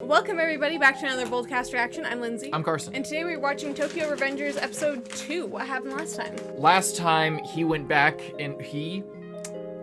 Welcome everybody back to another BOLDcast reaction. I'm Lindsay. I'm Carson. And today we're watching Tokyo Revengers episode 2. What happened last time? Last time he went back and he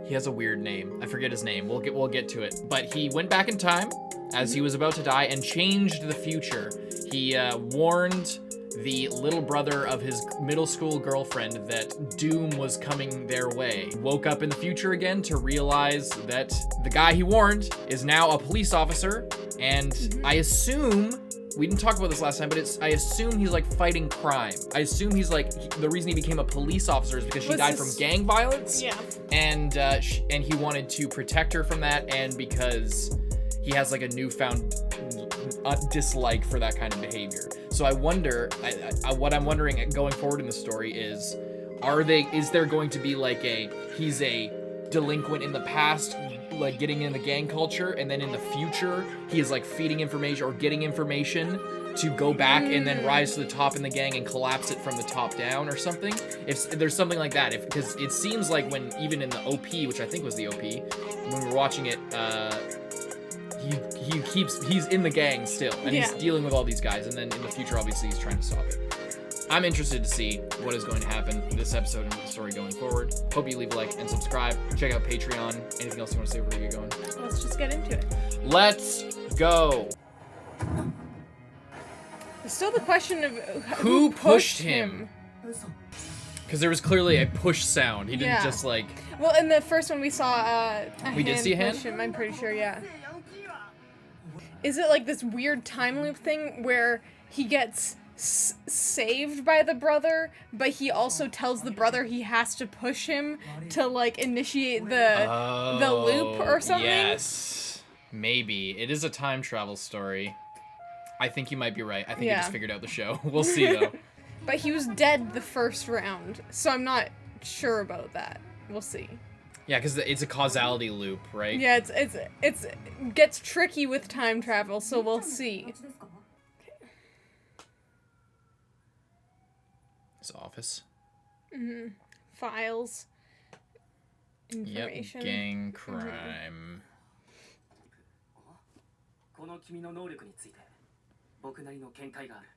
has a weird name. I forget his name. We'll get to it. But he went back in time as he was about to die and changed the future. He warned the little brother of his middle school girlfriend that doom was coming their way. Woke up in the future again to realize that the guy he warned is now a police officer, and I assume, we didn't talk about this last time, but I assume he's like fighting crime. I assume he's like, the reason he became a police officer is because she died from gang violence. Yeah. And he wanted to protect her from that, and because he has like a newfound dislike for that kind of behavior. So I wonder, what I'm wondering going forward in the story is there going to be like he's a delinquent in the past, like getting in the gang culture, and then in the future, he is like feeding information or getting information to go back and then rise to the top in the gang and collapse it from the top down or something. If there's something like that, because it seems like when, even in the OP, which I think was the OP, when we were watching it, he's in the gang still, and he's dealing with all these guys, and then in the future, obviously, he's trying to stop it. I'm interested to see what is going to happen in this episode and the story going forward. Hope you leave a like and subscribe. Check out Patreon. Anything else you want to say before we get going? Let's just get into it. Let's go. There's still the question of who pushed him? Because there was clearly a push sound. He didn't just like... Well, in the first one we saw we did see a hand? push him, I'm pretty sure, yeah. Is it like this weird time loop thing where he gets saved by the brother, but he also tells the brother he has to push him to like initiate the loop or something? Yes. Maybe. It is a time travel story. I think you might be right. I think you just figured out the show. We'll see though. But he was dead the first round, so I'm not sure about that. We'll see. Yeah, because it's a causality loop, right? Yeah, it gets tricky with time travel, so we'll see. His office. Files. Information. Yep, gang crime. この君の能力について僕なりの見解がある。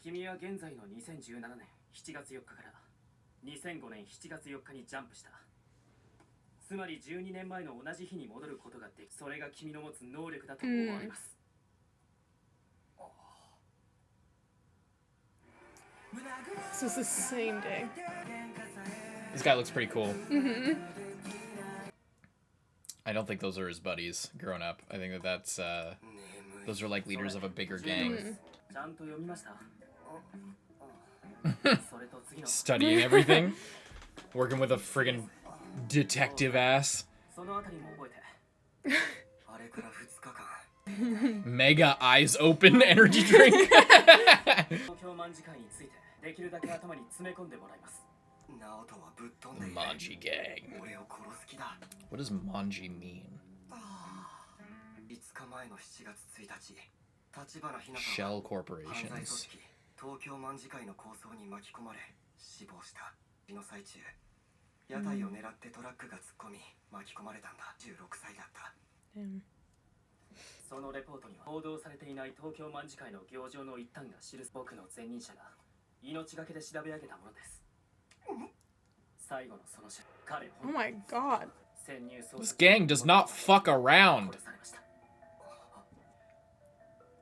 君は現在の2017年7月4日から2005年7月4日にジャンプした。つまり12年前の同じ日に戻ることができ、それが君の持つ能力だと思われます。So it's the same day. This guy looks pretty cool. I don't think those are his buddies growing up. I think that's those are like leaders of a bigger gang. Studying everything. Working with a friggin' detective ass. Mega eyes open energy drink. Manji gang. What does Manji mean? Shell corporations. Damn. そのレポートには報道されていない東京卍会の行状の一端が記す僕の前任者が命がけで調べ上げたものです。最後のその瞬間、彼 Oh my god. This gang does not fuck around.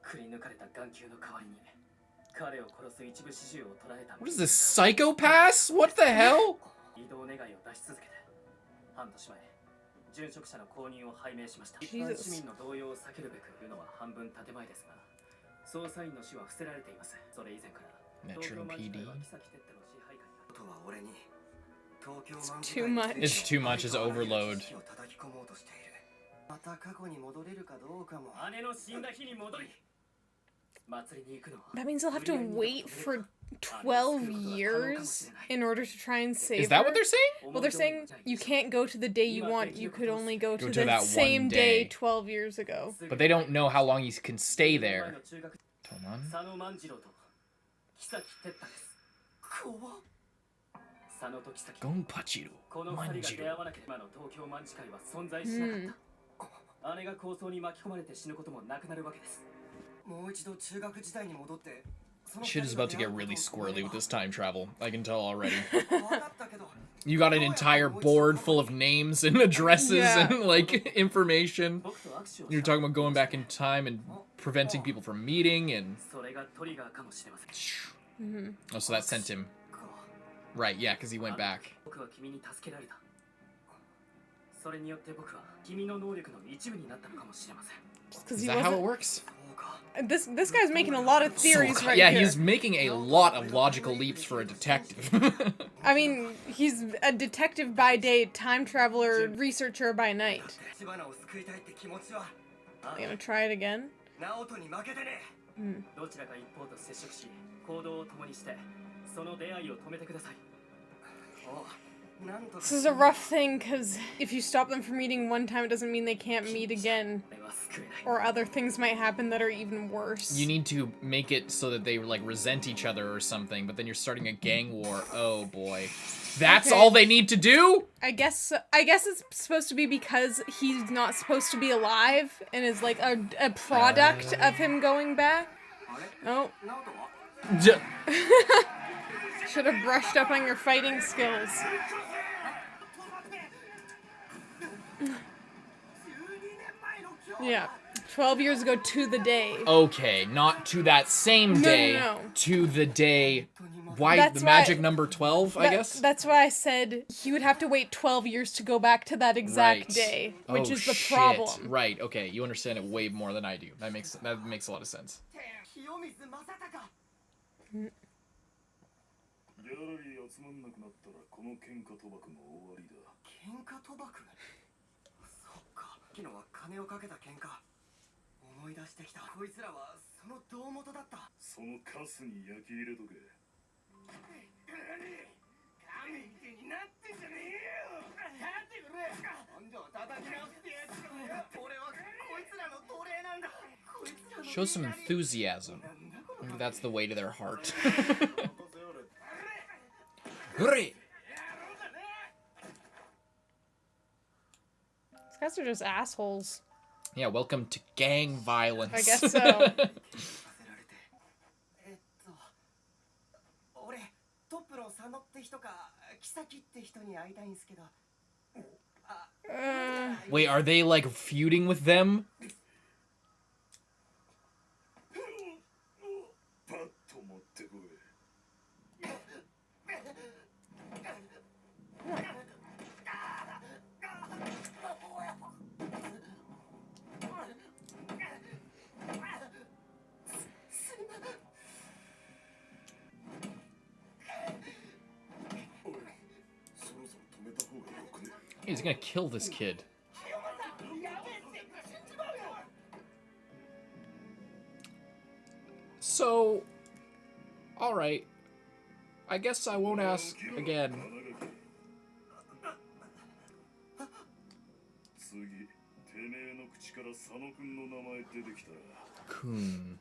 くり抜かれた眼球の代わりに彼を殺す一部始終を捉えた。 What is this, psychopaths? What the hell? 移動願いを出し続けて半年前殉職者の購入を拝命しました。一般市民の動揺を避けるべく言うのは半分建前ですが、捜査員の死は伏せられています。それ以前から Metro PD. It's too much. It's too much. It's overload. That means they'll have to wait for 12 years in order to try and save Is that her? what they're saying? Well, they're saying you can't go to the day you want. You could only go to the that same one day day 12 years ago. But they don't know how long you can stay there. Toman? Gonpachiro. Manjiro. 姉が抗争に巻き込まれて死ぬこともなくなるわけです。Shit is about to get really squirrely with this time travel. I can tell already. You got an entire board full of names and addresses and, like, information. You're talking about going back in time and preventing people from meeting and... Oh, so that sent him... Right, yeah, because he went back. Is that how it works? This guy's making a lot of theories right yeah, here. he's making a lot of logical leaps for a detective. I mean, he's a detective by day, time traveler, researcher by night. You gonna try it again? This is a rough thing, because if you stop them from meeting one time, it doesn't mean they can't meet again. Or other things might happen that are even worse. You need to make it so that they, like, resent each other or something, but then you're starting a gang war. Oh, boy. That's all they need to do? I guess it's supposed to be because he's not supposed to be alive, and is, like, a product of him going back. Oh. Should have brushed up on your fighting skills. Yeah, 12 years ago to the day. Okay, not to that same day. No. To the day. Why That's the magic number 12, I guess? That's why I said he would have to wait 12 years to go back to that exact day, which is the problem. Right, okay, you understand it way more than I do. That makes a lot of sense. Show some enthusiasm. Maybe that's the way to their heart. Hurry! These guys are just assholes. Yeah, welcome to gang violence. I guess so. Wait, are they, like, feuding with them? He's gonna kill this kid. So, alright. I guess I won't ask again. Kun.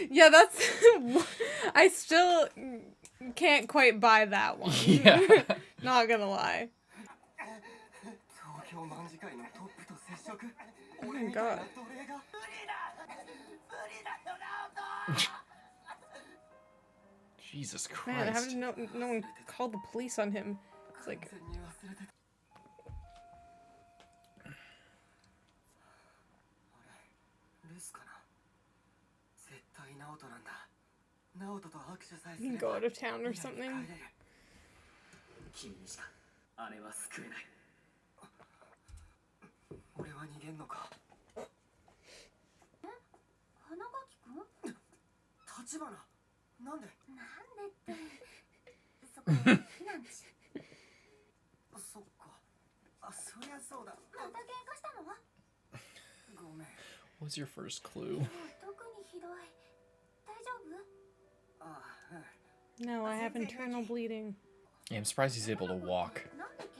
Yeah, that's... I still can't quite buy that one. Yeah. Not gonna lie. Oh my god. Jesus Christ. Man, how did no one call the police on him? It's like... You can go out of town or something. What's your first clue? No, I have internal bleeding. Yeah, I'm surprised he's able to walk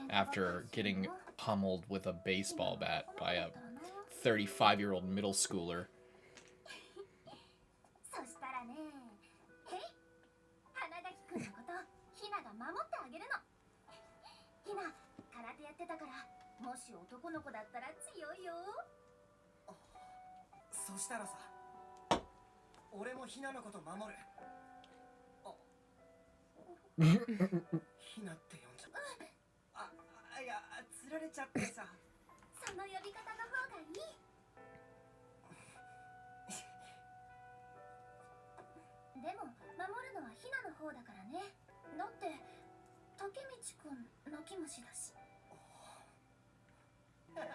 after getting pummeled with a baseball bat by a 35-year-old middle schooler. 守ってあげるの。ひな、空手やってたから、もし男の子だったら強いよ。そしたらさ、俺もひなのこと守る。ひなって呼んじゃいや、釣られちゃってさ。その呼び方の方がいい。でも守るのはひなの方だからね。だって竹道くん泣き虫だし。バイ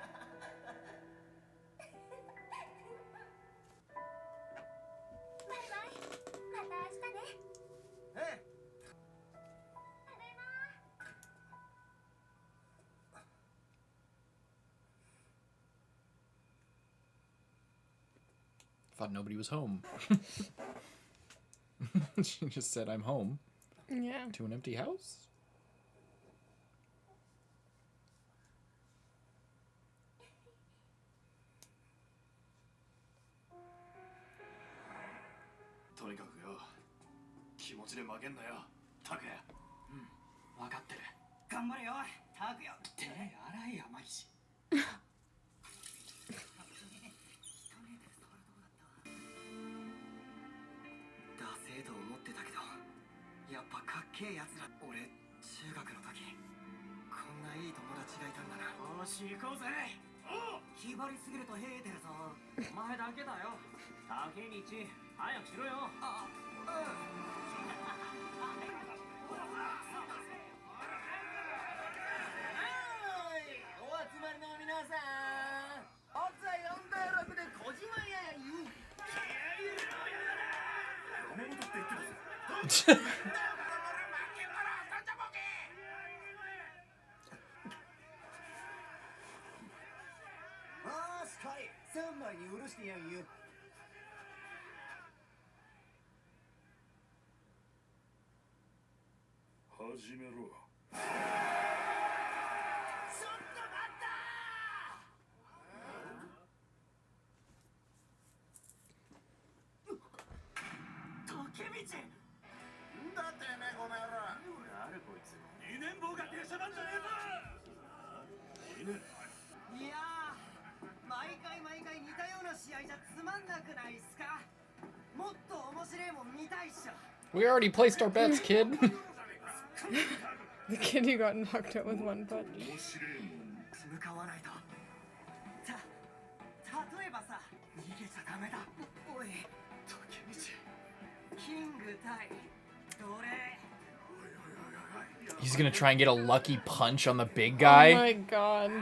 バイ、また明日ね。ただいま。 Thought nobody was home. She just said, I'm home. Yeah. To an empty house? Mm, 分かってる。頑張れよ、タクヤ。手洗いや、マギシ。ダセーと思ってたけど、やっぱかっけえやつら。俺、中学の時、こんないい友達がいたんだな。よし、行こうぜ。気張りすぎると冷えてるぞ。お前だけだよ。竹道、早くしろよ。お集まりの皆さん、オツは4対6で小島や言う。やめろって言ってたぞ。あーしかい、3枚に許してやんよ。始めろ。いやー、毎回似たような試合じゃつまんなくないっすか。もっと面白いもん見たいっしょ。 We already placed our bets, kid. The kid who got knocked out with one punch. 向かわないと。例えばさ、逃げちゃダメだ。おい、竹道。キング対奴隷。 He's gonna try and get a lucky punch on the big Oh guy. my god.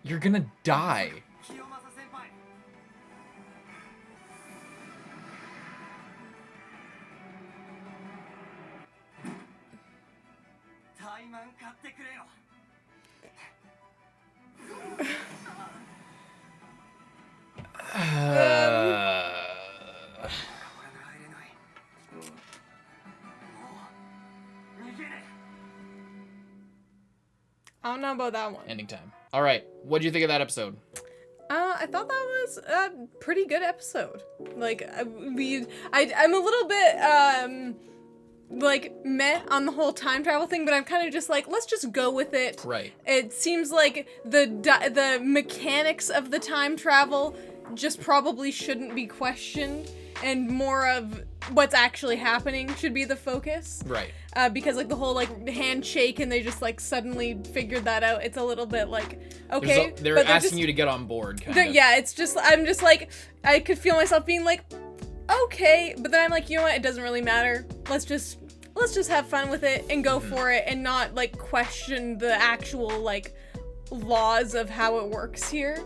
You're gonna die. I don't know about that one. Ending time. All right. What do you think of that episode? I thought that was a pretty good episode. Like, I'm a little bit, like, meh on the whole time travel thing, but I'm kind of just like, let's just go with it. Right. It seems like the mechanics of the time travel just probably shouldn't be questioned, and more of what's actually happening should be the focus. Right. Because, like, the whole, like, handshake and they just, like, suddenly figured that out, it's a little bit, like, okay. They're asking you to get on board, kind of. Yeah, it's just, I'm just, like, I could feel myself being, like, okay, but then I'm like, you know what, it doesn't really matter. Let's just have fun with it and go for it and not, like, question the actual, like, laws of how it works here.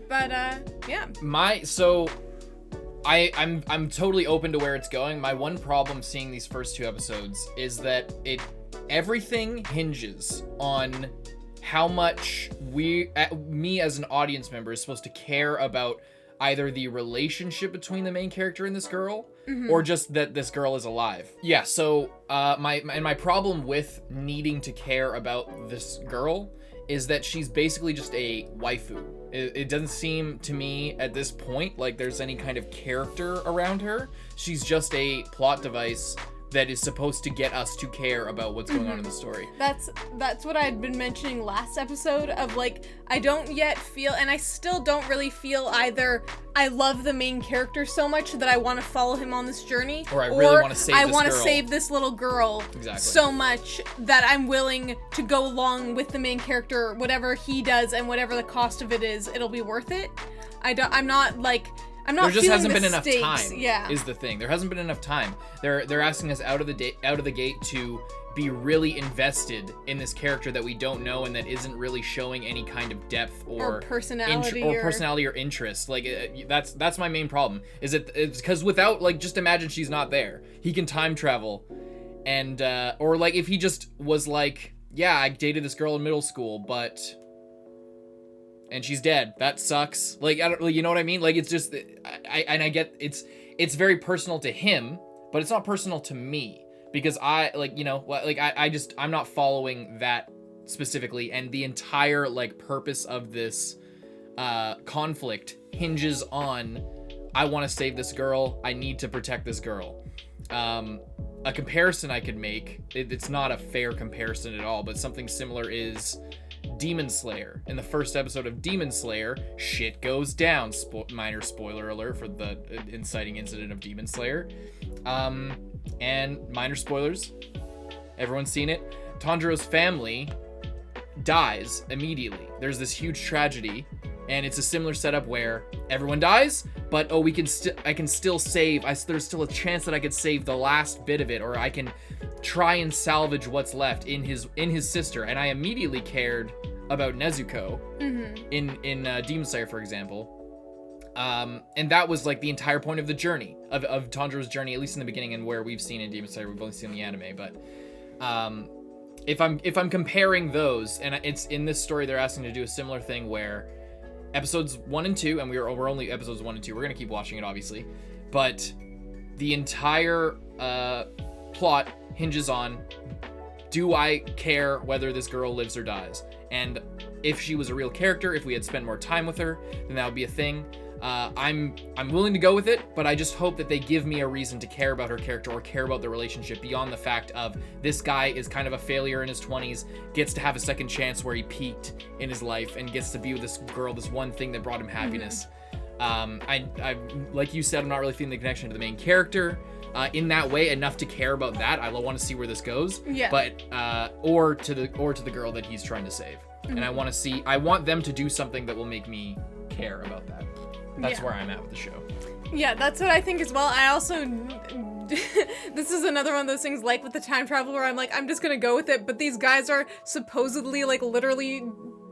But, yeah. I'm totally open to where it's going. My one problem seeing these first two episodes is that everything hinges on how much me as an audience member is supposed to care about either the relationship between the main character and this girl, or just that this girl is alive. Yeah, so my problem with needing to care about this girl is that she's basically just a waifu. It doesn't seem to me at this point like there's any kind of character around her. She's just a plot device that is supposed to get us to care about what's going on in the story. That's what I'd been mentioning last episode of like, I don't yet feel, and I still don't really feel either I love the main character so much that I want to follow him on this journey, or I really want to save this girl. I want to save this little girl exactly. so much that I'm willing to go along with the main character, whatever he does and whatever the cost of it is, it'll be worth it. I'm not there just hasn't been enough stakes. time. Yeah. Is the thing. There hasn't been enough time. They're asking us out of the gate to be really invested in this character that we don't know and that isn't really showing any kind of depth or personality or interest. Like that's my main problem. It's because without, like, just imagine she's not there. He can time travel, and or like if he just was like, yeah, I dated this girl in middle school, and she's dead. That sucks. Like, I don't really, you know what I mean? Like, it's just, I get it's very personal to him, but it's not personal to me because I, like, you know, like I'm not following that specifically, and the entire, like, purpose of this conflict hinges on, I want to save this girl. I need to protect this girl. A comparison I could make, it's not a fair comparison at all, but something similar is Demon Slayer. In the first episode of Demon Slayer, shit goes down. Minor spoiler alert for the inciting incident of Demon Slayer. And minor spoilers, everyone's seen it. Tanjiro's family dies immediately. There's this huge tragedy, and it's a similar setup where everyone dies, but I can still save. There's still a chance that I could save the last bit of it, or I can try and salvage what's left in his sister. And I immediately cared about Nezuko in Demon Slayer, for example. And that was like the entire point of the journey of Tanjiro's journey, at least in the beginning, and where we've seen in Demon Slayer. We've only seen the anime, but if I'm comparing those, and it's in this story, they're asking to do a similar thing where episodes 1 and 2, and we're only episodes 1 and 2. We're gonna keep watching it, obviously, but the entire plot hinges on, do I care whether this girl lives or dies? And if she was a real character, if we had spent more time with her, then that would be a thing. I'm willing to go with it, but I just hope that they give me a reason to care about her character or care about the relationship beyond the fact of this guy is kind of a failure in his 20s, gets to have a second chance where he peaked in his life and gets to be with this girl, this one thing that brought him happiness. I like you said, I'm not really feeling the connection to the main character in that way enough to care about that. I want to see where this goes. Yeah. But or to the girl that he's trying to save. And I want them to do something that will make me care about that. That's where I'm at with the show. Yeah, that's what I think as well. I also, this is another one of those things like with the time travel where I'm like, I'm just gonna go with it, but these guys are supposedly like literally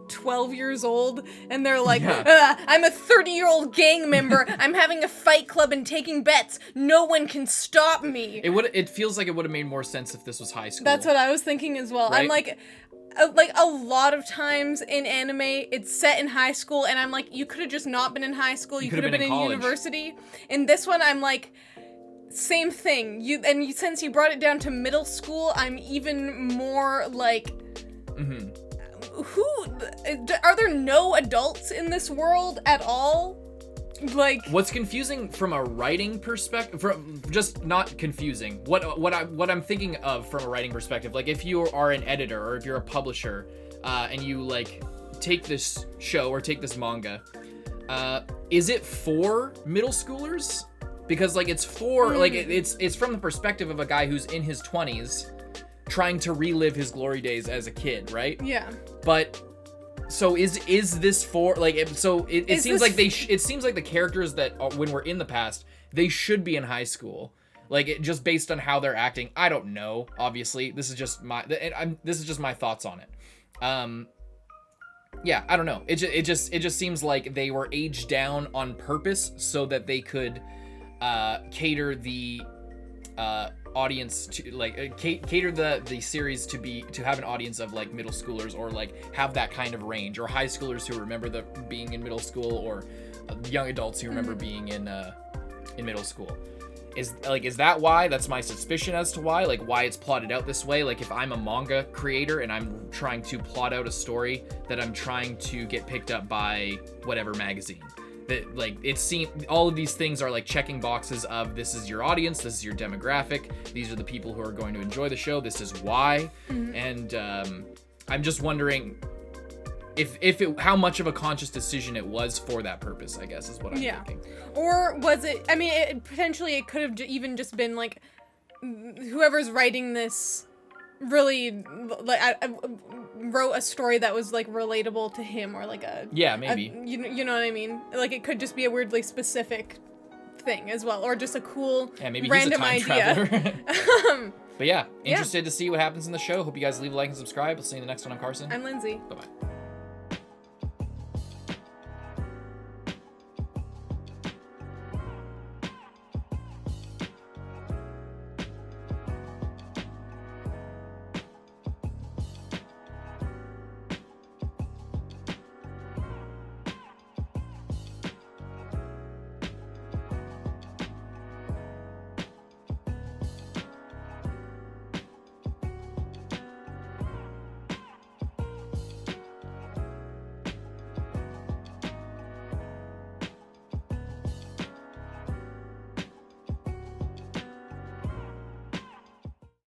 12 years old, and they're like, I'm a 30-year-old gang member, I'm having a fight club and taking bets, no one can stop me. It feels like it would have made more sense if this was high school. That's what I was thinking as well. Right? I'm like a lot of times in anime, it's set in high school, and I'm like, you could have just not been in high school, you could have been in university. In this one, I'm like, same thing. Since you brought it down to middle school, I'm even more like, are there no adults in this world at all? Like, what's confusing from a writing perspective, from just not confusing, what I'm thinking of from a writing perspective, like if you are an editor or if you're a publisher, and you like take this show or take this manga, is it for middle schoolers? Because like it's for like it's from the perspective of a guy who's in his 20s trying to relive his glory days as a kid, right? Yeah. But so is this for like it seems like it seems like the characters that when we're in the past, they should be in high school, like just based on how they're acting. I don't know, obviously this is just my thoughts on it. Yeah, I don't know, it just seems like they were aged down on purpose so that they could cater the audience to like cater the series to have an audience of like middle schoolers, or like have that kind of range, or high schoolers who remember being in middle school, or young adults who remember being in middle school. Is that why? That's my suspicion as to why. Like, why it's plotted out this way. Like, if I'm a manga creator and I'm trying to plot out a story that I'm trying to get picked up by whatever magazine, that, like, it seems all of these things are like checking boxes of this is your audience, this is your demographic, these are the people who are going to enjoy the show, this is why. And I'm just wondering how much of a conscious decision it was for that purpose, I guess, is what I'm thinking. Or was it, I mean, it could have even just been like, whoever's writing this really wrote a story that was like relatable to him, or like maybe. You know what I mean? Like, it could just be a weirdly specific thing as well, or just a cool maybe random he's a time idea. But yeah, interested to see what happens in the show. Hope you guys leave a like and subscribe. We'll see you in the next one. I'm Carson. I'm Lindsay. Bye-bye.